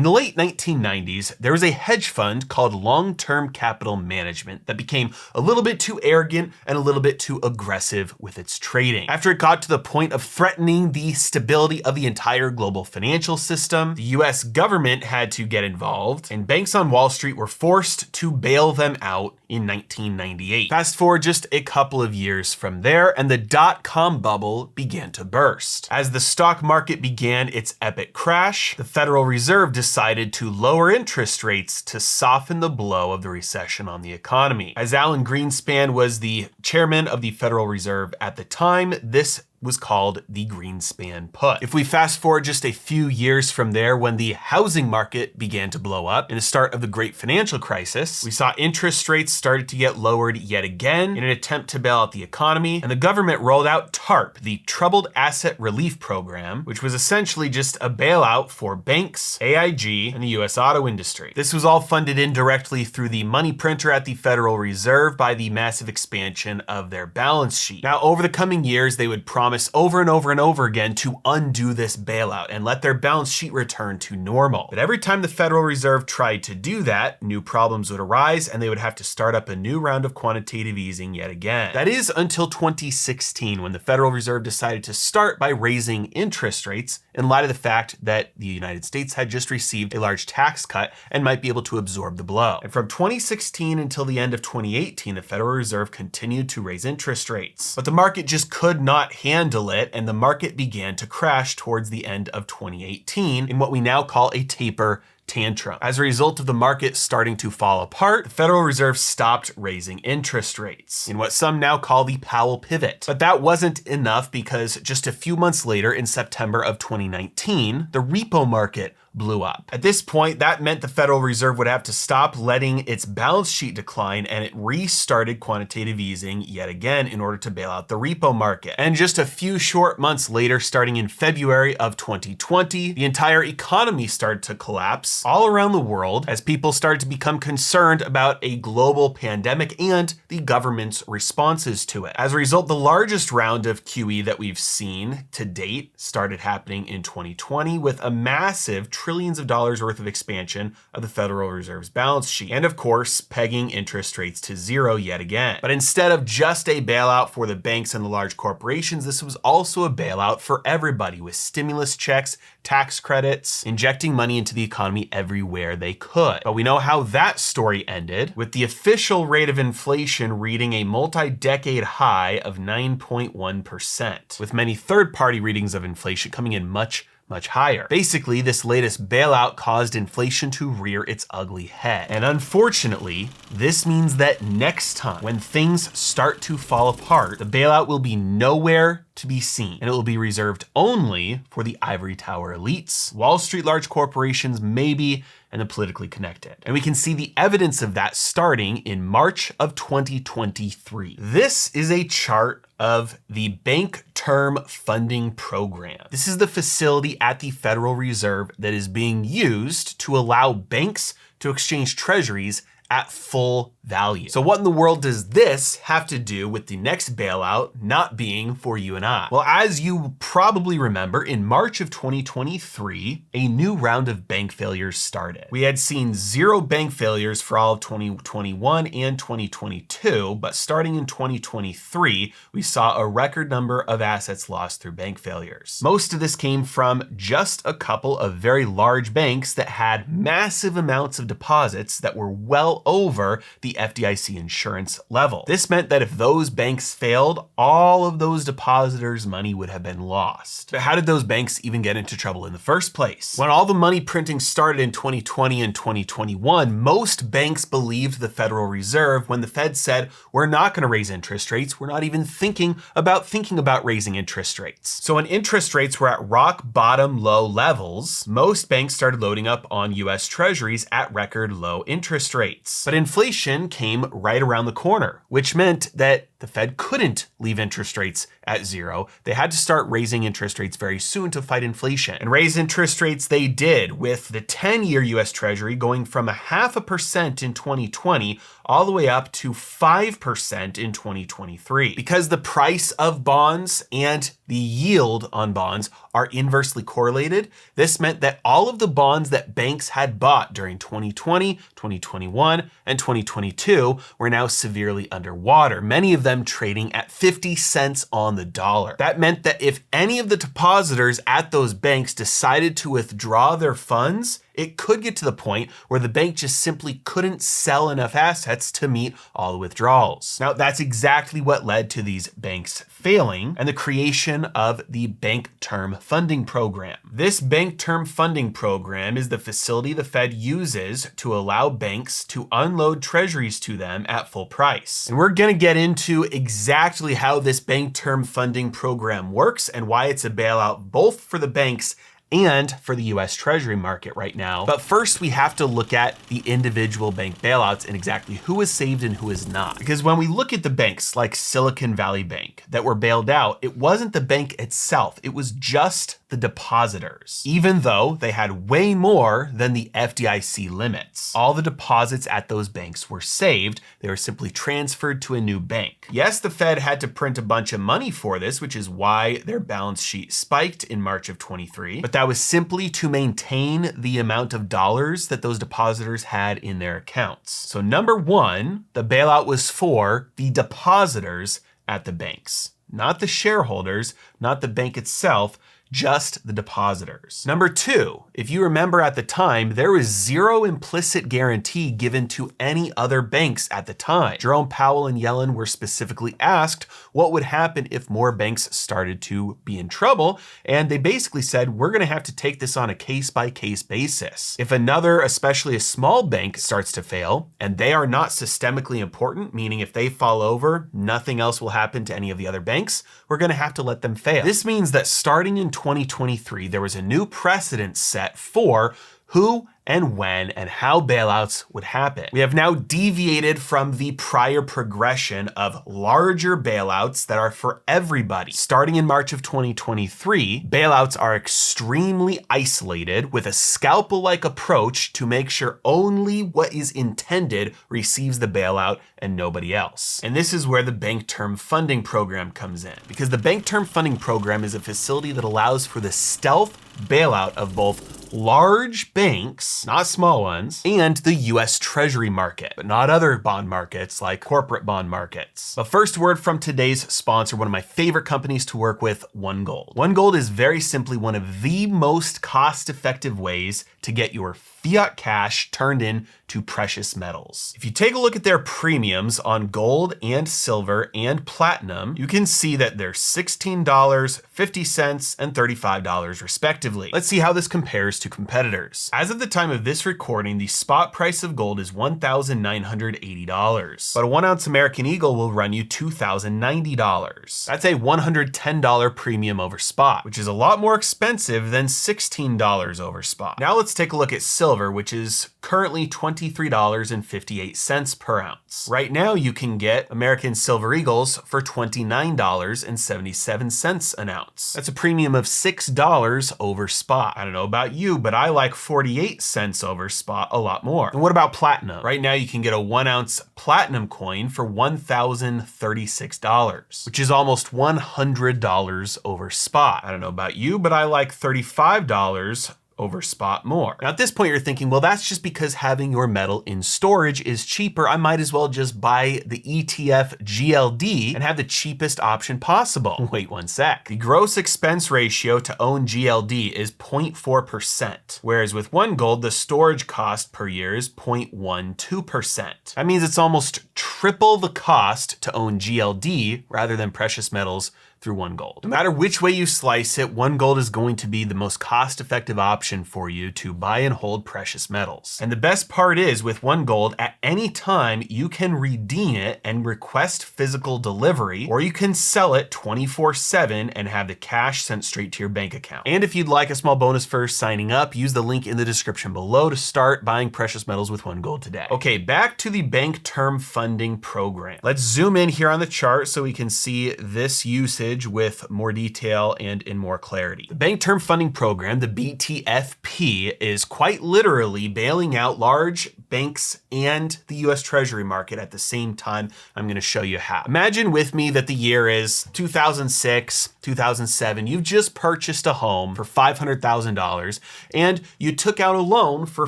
the late 1990s, there was a hedge fund called Long-Term Capital Management that became a little bit too arrogant and a little bit too aggressive with its trading. After it got to the point of threatening the stability of the entire global financial system, the US government had to get involved, and banks on Wall Street were forced to bail them out in 1998. Fast forward just a couple of years from there, and the dot-com bubble began to burst. As the stock market began its epic crash, the Federal Reserve decided to lower interest rates to soften the blow of the recession on the economy. As Alan Greenspan was the chairman of the Federal Reserve at the time, this was called the Greenspan put. If we fast forward just a few years from there, when the housing market began to blow up in the start of the great financial crisis, we saw interest rates started to get lowered yet again in an attempt to bail out the economy, and the government rolled out TARP, the Troubled Asset Relief Program, which was essentially just a bailout for banks, AIG, and the US auto industry. This was all funded indirectly through the money printer at the Federal Reserve by the massive expansion of their balance sheet. Now, over the coming years, they would promise over and over and over again to undo this bailout and let their balance sheet return to normal. But every time the Federal Reserve tried to do that, new problems would arise and they would have to start up a new round of quantitative easing yet again. That is until 2016, when the Federal Reserve decided to start by raising interest rates in light of the fact that the United States had just received a large tax cut and might be able to absorb the blow. And from 2016 until the end of 2018, the Federal Reserve continued to raise interest rates. But the market just could not handle it, and the market began to crash towards the end of 2018 in what we now call a taper tantrum. As a result of the market starting to fall apart, the Federal Reserve stopped raising interest rates in what some now call the Powell pivot. But that wasn't enough, because just a few months later, in September of 2019, the repo market blew up. At this point, that meant the Federal Reserve would have to stop letting its balance sheet decline, and it restarted quantitative easing yet again in order to bail out the repo market. And just a few short months later, starting in February of 2020, the entire economy started to collapse all around the world as people started to become concerned about a global pandemic and the government's responses to it. As a result, the largest round of QE that we've seen to date started happening in 2020 with a massive trillions of dollars worth of expansion of the Federal Reserve's balance sheet, and of course, pegging interest rates to zero yet again. But instead of just a bailout for the banks and the large corporations, this was also a bailout for everybody, with stimulus checks, tax credits, injecting money into the economy everywhere they could. But we know how that story ended, with the official rate of inflation reading a multi-decade high of 9.1%, with many third-party readings of inflation coming in much higher. Basically, this latest bailout caused inflation to rear its ugly head. And unfortunately, this means that next time, when things start to fall apart, the bailout will be nowhere to be seen, and it will be reserved only for the ivory tower elites, Wall Street large corporations maybe, and the politically connected. And we can see the evidence of that starting in March of 2023. This is a chart of the Bank Term Funding Program. This is the facility at the Federal Reserve that is being used to allow banks to exchange treasuries at full value. So what in the world does this have to do with the next bailout not being for you and I? Well, as you probably remember, in March of 2023, a new round of bank failures started. We had seen 0 bank failures for all of 2021 and 2022, but starting in 2023, we saw a record number of assets lost through bank failures. Most of this came from just a couple of very large banks that had massive amounts of deposits that were well over the FDIC insurance level. This meant that if those banks failed, all of those depositors' money would have been lost. But how did those banks even get into trouble in the first place? When all the money printing started in 2020 and 2021, most banks believed the Federal Reserve when the Fed said, we're not going to raise interest rates. We're not even thinking about raising interest rates. So when interest rates were at rock bottom low levels, most banks started loading up on US Treasuries at record low interest rates. But inflation came right around the corner, which meant that the Fed couldn't leave interest rates at zero. They had to start raising interest rates very soon to fight inflation. And raise interest rates they did, with the 10-year US Treasury going from 0.5% in 2020 all the way up to 5% in 2023. Because the price of bonds and the yield on bonds are inversely correlated, this meant that all of the bonds that banks had bought during 2020, 2021, and 2022 were now severely underwater, many of them trading at 50 cents on the dollar. That meant that if any of the depositors at those banks decided to withdraw their funds, it could get to the point where the bank just simply couldn't sell enough assets to meet all the withdrawals. Now, that's exactly what led to these banks failing and the creation of the Bank Term Funding Program. This Bank Term Funding Program is the facility the Fed uses to allow banks to unload treasuries to them at full price. And we're going to get into exactly how this Bank Term Funding Program works and why it's a bailout both for the banks and for the US Treasury market right now. But first, we have to look at the individual bank bailouts and exactly who is saved and who is not. Because when we look at the banks like Silicon Valley Bank that were bailed out, it wasn't the bank itself, it was just the depositors, even though they had way more than the FDIC limits. All the deposits at those banks were saved. They were simply transferred to a new bank. Yes, the Fed had to print a bunch of money for this, which is why their balance sheet spiked in March of 23, but that was simply to maintain the amount of dollars that those depositors had in their accounts. So number one, the bailout was for the depositors at the banks, not the shareholders, not the bank itself, just the depositors. Number two, if you remember at the time, there was zero implicit guarantee given to any other banks at the time. Jerome Powell and Yellen were specifically asked what would happen if more banks started to be in trouble, and they basically said, we're gonna have to take this on a case-by-case basis. If another, especially a small bank, starts to fail, and they are not systemically important, meaning if they fall over, nothing else will happen to any of the other banks, we're gonna have to let them fail. This means that starting in 2023, there was a new precedent set for who and when and how bailouts would happen. We have now deviated from the prior progression of larger bailouts that are for everybody. Starting in March of 2023, bailouts are extremely isolated with a scalpel-like approach to make sure only what is intended receives the bailout and nobody else. And this is where the Bank Term Funding Program comes in, because the Bank Term Funding Program is a facility that allows for the stealth bailout of both large banks, not small ones, and the US Treasury market, but not other bond markets like corporate bond markets. But first, word from today's sponsor, one of my favorite companies to work with, OneGold. OneGold is very simply one of the most cost-effective ways to get your fiat cash turned into precious metals. If you take a look at their premiums on gold and silver and platinum, you can see that they're $16, $50, and $35 respectively. Let's see how this compares to competitors. As of the time of this recording, the spot price of gold is $1,980, but a 1 ounce American Eagle will run you $2,090. That's a $110 premium over spot, which is a lot more expensive than $16 over spot. Now let's take a look at silver, which is currently $23.58 per ounce. Right now, you can get American Silver Eagles for $29.77 an ounce. That's a premium of $6 over spot. I don't know about you, but I like 48 cents over spot a lot more. And what about platinum? Right now, you can get a 1 ounce platinum coin for $1,036, which is almost $100 over spot. I don't know about you, but I like $35 over spot more. Now at this point you're thinking, well, that's just because having your metal in storage is cheaper. I might as well just buy the ETF GLD and have the cheapest option possible. Wait one sec. The gross expense ratio to own GLD is 0.4%, whereas with OneGold, the storage cost per year is 0.12%. That means it's almost triple the cost to own GLD rather than precious metals through OneGold. No matter which way you slice it, OneGold is going to be the most cost-effective option for you to buy and hold precious metals. And the best part is with OneGold, at any time, you can redeem it and request physical delivery, or you can sell it 24/7 and have the cash sent straight to your bank account. And if you'd like a small bonus for signing up, use the link in the description below to start buying precious metals with OneGold today. Okay, back to the Bank Term Funding Program. Let's zoom in here on the chart so we can see this usage with more detail and in more clarity. The Bank Term Funding Program, the BTFP, is quite literally bailing out large banks and the US Treasury market at the same time. I'm going to show you how. Imagine with me that the year is 2006, 2007. You've just purchased a home for $500,000 and you took out a loan for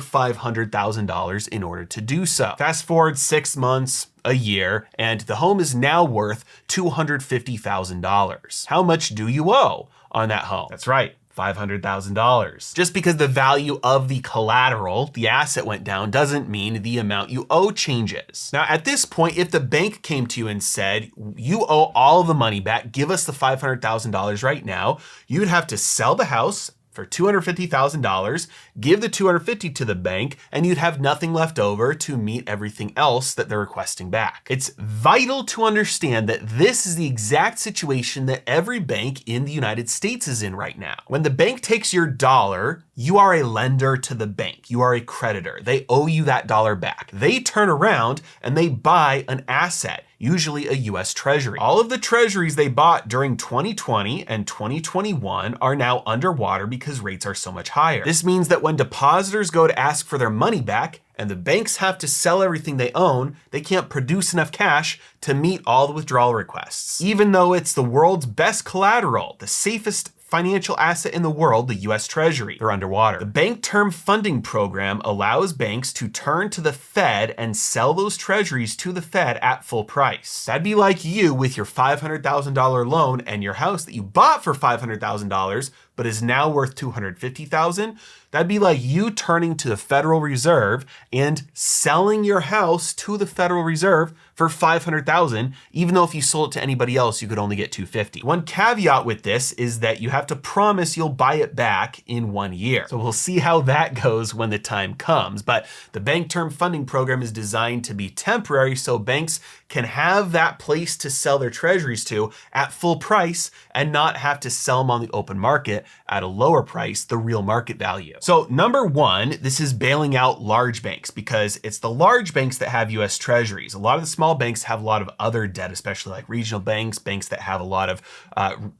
$500,000 in order to do so. Fast forward 6 months, a year, and the home is now worth $250,000. How much do you owe on that home? That's right, $500,000. Just because the value of the collateral, the asset, went down doesn't mean the amount you owe changes. Now, at this point, if the bank came to you and said, you owe all the money back, give us the $500,000 right now, you'd have to sell the house for $250,000, give the $250,000 to the bank, and you'd have nothing left over to meet everything else that they're requesting back. It's vital to understand that this is the exact situation that every bank in the United States is in right now. When the bank takes your dollar, you are a lender to the bank. You are a creditor. They owe you that dollar back. They turn around and they buy an asset, usually a US Treasury. All of the treasuries they bought during 2020 and 2021 are now underwater because rates are so much higher. This means that when depositors go to ask for their money back and the banks have to sell everything they own, they can't produce enough cash to meet all the withdrawal requests. Even though it's the world's best collateral, the safest financial asset in the world, the US Treasury, they're underwater. The Bank Term Funding Program allows banks to turn to the Fed and sell those treasuries to the Fed at full price. That'd be like you with your $500,000 loan and your house that you bought for $500,000 but is now worth $250,000. That'd be like you turning to the Federal Reserve and selling your house to the Federal Reserve for $500,000, even though if you sold it to anybody else, you could only get $250,000. One caveat with this is that you have to promise you'll buy it back in 1 year. So we'll see how that goes when the time comes. But the Bank Term Funding Program is designed to be temporary so banks can have that place to sell their treasuries to at full price and not have to sell them on the open market at a lower price, the real market value. So number one, this is bailing out large banks because it's the large banks that have US Treasuries. A lot of the small banks have a lot of other debt, especially like regional banks, banks that have a lot of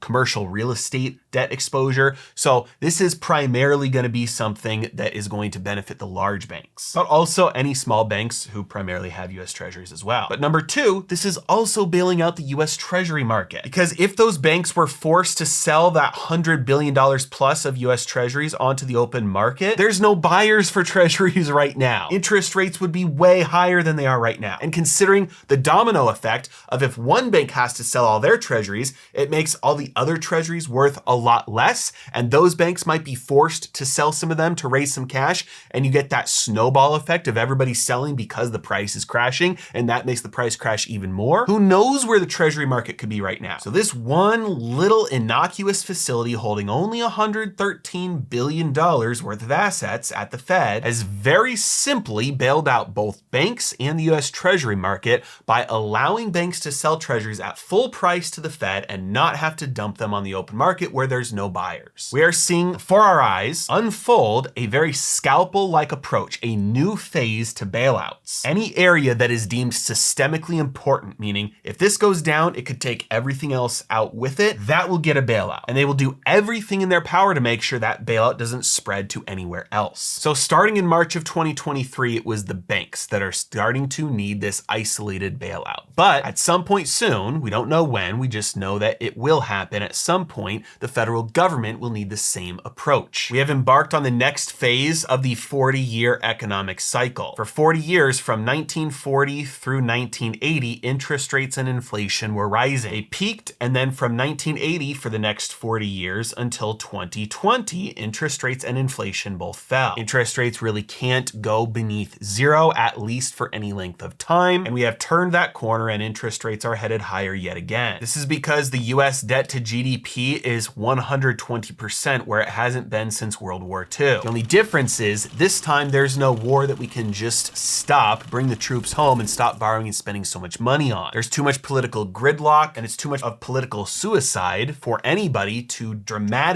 commercial real estate debt exposure. So this is primarily going to be something that is going to benefit the large banks, but also any small banks who primarily have US Treasuries as well. But number two, this is also bailing out the US Treasury market because if those banks were forced to sell that $100 billion plus of US Treasuries onto the open market, there's no buyers for treasuries right now. Interest rates would be way higher than they are right now. And considering the domino effect of if one bank has to sell all their treasuries, it makes all the other treasuries worth a lot less. And those banks might be forced to sell some of them to raise some cash. And you get that snowball effect of everybody selling because the price is crashing. And that makes the price crash even more. Who knows where the treasury market could be right now? So this one little innocuous facility holding only $113 billion worth of assets at the Fed has very simply bailed out both banks and the US Treasury market by allowing banks to sell treasuries at full price to the Fed and not have to dump them on the open market where there's no buyers. We are seeing for our eyes unfold a very scalpel-like approach, a new phase to bailouts. Any area that is deemed systemically important, meaning if this goes down, it could take everything else out with it, that will get a bailout. And they will do everything in their power to make sure that bailout doesn't spread to anywhere else. So starting in March of 2023, it was the banks that are starting to need this isolated bailout. But at some point soon, we don't know when, we just know that it will happen at some point, the federal government will need the same approach. We have embarked on the next phase of the 40-year economic cycle. For 40 years, from 1940 through 1980, interest rates and inflation were rising. They peaked, and then from 1980 for the next 40 years until until 2020, interest rates and inflation both fell. Interest rates really can't go beneath zero, at least for any length of time, and we have turned that corner and interest rates are headed higher yet again. This is because the US debt to GDP is 120%, where it hasn't been since World War II. The only difference is this time there's no war that we can just stop, bring the troops home, and stop borrowing and spending so much money on. There's too much political gridlock, and it's too much of political suicide for anybody to dramatically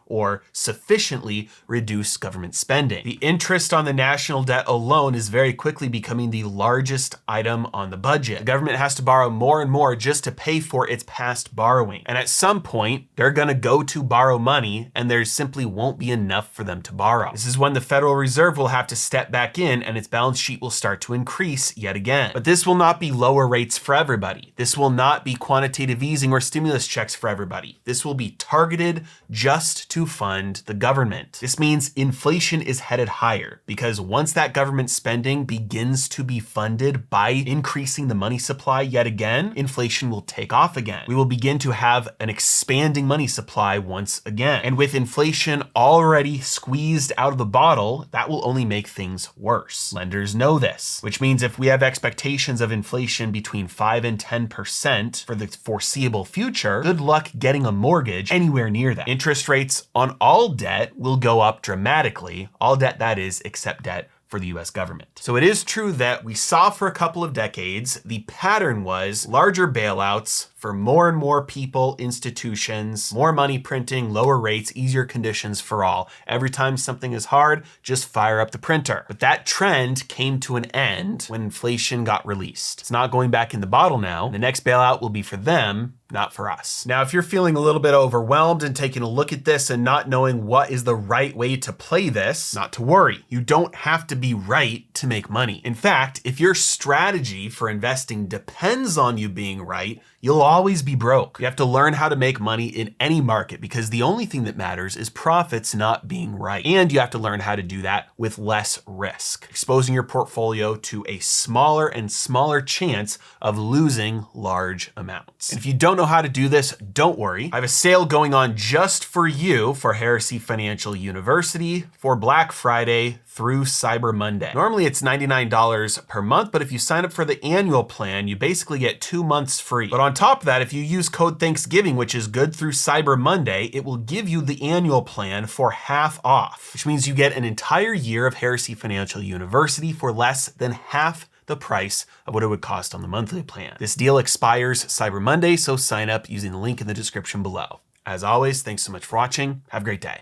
or sufficiently reduce government spending. The interest on the national debt alone is very quickly becoming the largest item on the budget. The government has to borrow more and more just to pay for its past borrowing. And at some point, they're gonna go to borrow money, and there simply won't be enough for them to borrow. This is when the Federal Reserve will have to step back in and its balance sheet will start to increase yet again. But this will not be lower rates for everybody. This will not be quantitative easing or stimulus checks for everybody. This will be targeted just to fund the government. This means inflation is headed higher because once that government spending begins to be funded by increasing the money supply yet again, inflation will take off again. We will begin to have an expanding money supply once again. And with inflation already squeezed out of the bottle, that will only make things worse. Lenders know this, which means if we have expectations of inflation between 5 and 10% for the foreseeable future, good luck getting a mortgage anywhere near that. Interest rates on all debt will go up dramatically, all debt that is, except debt for the US government. So it is true that we saw for a couple of decades, the pattern was larger bailouts for more and more people, institutions, more money printing, lower rates, easier conditions for all. Every time something is hard, just fire up the printer. But that trend came to an end when inflation got released. It's not going back in the bottle now. The next bailout will be for them, not for us. Now, if you're feeling a little bit overwhelmed and taking a look at this and not knowing what is the right way to play this, not to worry. You don't have to be right to make money. In fact, if your strategy for investing depends on you being right, you'll always be broke. You have to learn how to make money in any market because the only thing that matters is profits not being right. And you have to learn how to do that with less risk, exposing your portfolio to a smaller and smaller chance of losing large amounts. And if you don't know how to do this, don't worry. I have a sale going on just for you for Heresy Financial University for Black Friday through Cyber Monday. Normally it's $99 per month, but if you sign up for the annual plan, you basically get 2 months free. But on top of that, if you use code Thanksgiving, which is good through Cyber Monday, it will give you the annual plan for half off, which means you get an entire year of Heresy Financial University for less than half the price of what it would cost on the monthly plan. This deal expires Cyber Monday, so sign up using the link in the description below. As always, thanks so much for watching. Have a great day.